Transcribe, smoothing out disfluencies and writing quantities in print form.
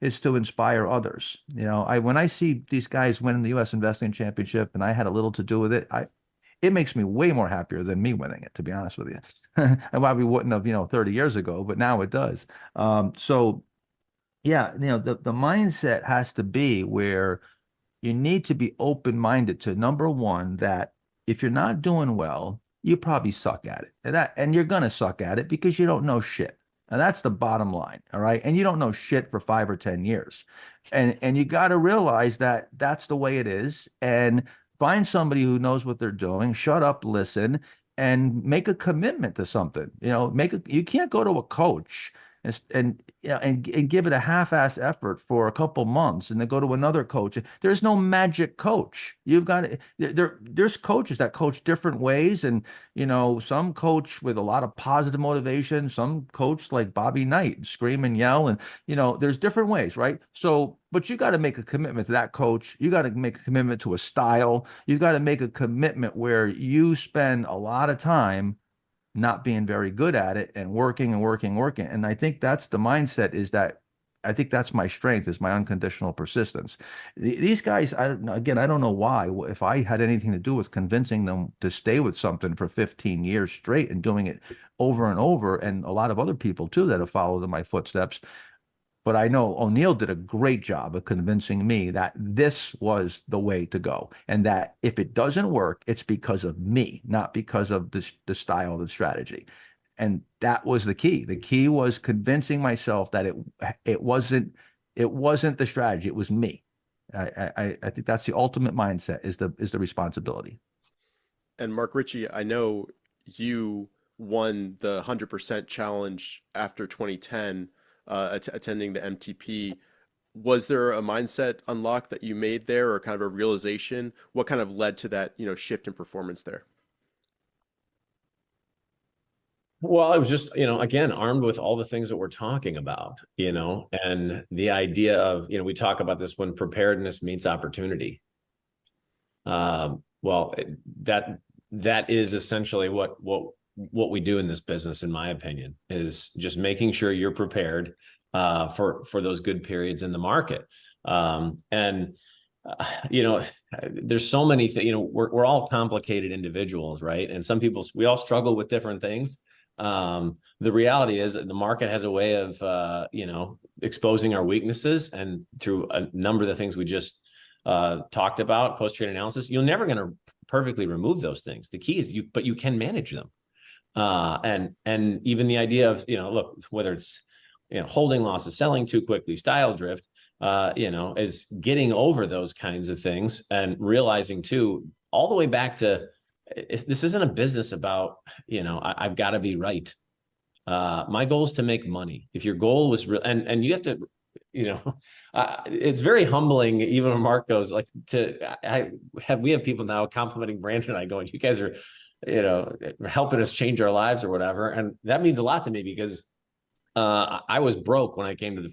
is to inspire others. When I see these guys winning the U.S. Investing Championship, and I had a little to do with it, it makes me way more happier than me winning it, to be honest with you. I probably wouldn't have, 30 years ago, but now it does. So yeah, the mindset has to be where you need to be open-minded to number one, that if you're not doing well, you probably suck at it. And you're gonna suck at it because you don't know shit. And that's the bottom line. All right. And you don't know shit for 5 or 10 years. And you got to realize that that's the way it is. And find somebody who knows what they're doing, shut up, listen, and make a commitment to something. You can't go to a coach and give it a half-ass effort for a couple months and then go to another coach. There's no magic coach. You've got to, there's coaches that coach different ways, and some coach with a lot of positive motivation, some coach like Bobby Knight, scream and yell, and there's different ways, right? So, but you got to make a commitment to that coach. You got to make a commitment to a style. You got to make a commitment where you spend a lot of time not being very good at it and working and working and working. And I think that's the mindset, is that I think that's my strength, is my unconditional persistence. These guys, again, I don't know why, if I had anything to do with convincing them to stay with something for 15 years straight and doing it over and over, and a lot of other people too that have followed in my footsteps. But I know O'Neill did a great job of convincing me that this was the way to go. And that if it doesn't work, it's because of me, not because of the style of the strategy. And that was the key. The key was convincing myself that it wasn't the strategy, it was me. I think that's the ultimate mindset, is the responsibility. And Mark Ritchie, I know you won the 100% challenge after 2010, attending the MTP. Was there a mindset unlock that you made there, or kind of a realization? What kind of led to that, shift in performance there? Well, I was just, again, armed with all the things that we're talking about, and the idea of, we talk about this when preparedness meets opportunity. Well, that is essentially what we do in this business, in my opinion, is just making sure you're prepared for those good periods in the market. There's so many things. We're all complicated individuals, right? And we all struggle with different things. The reality is that the market has a way of exposing our weaknesses, and through a number of the things we just talked about, post-trade analysis, you're never going to perfectly remove those things. The key is but you can manage them. And even the idea of, look, whether it's, holding losses, selling too quickly, style drift, is getting over those kinds of things, and realizing too, all the way back to, this isn't a business about, I've got to be right. My goal is to make money. If your goal was real, and you have to, it's very humbling, even when Mark goes like we have people now complimenting Brandon and I, going, you guys are, helping us change our lives or whatever. And that means a lot to me, because I was broke when I came to the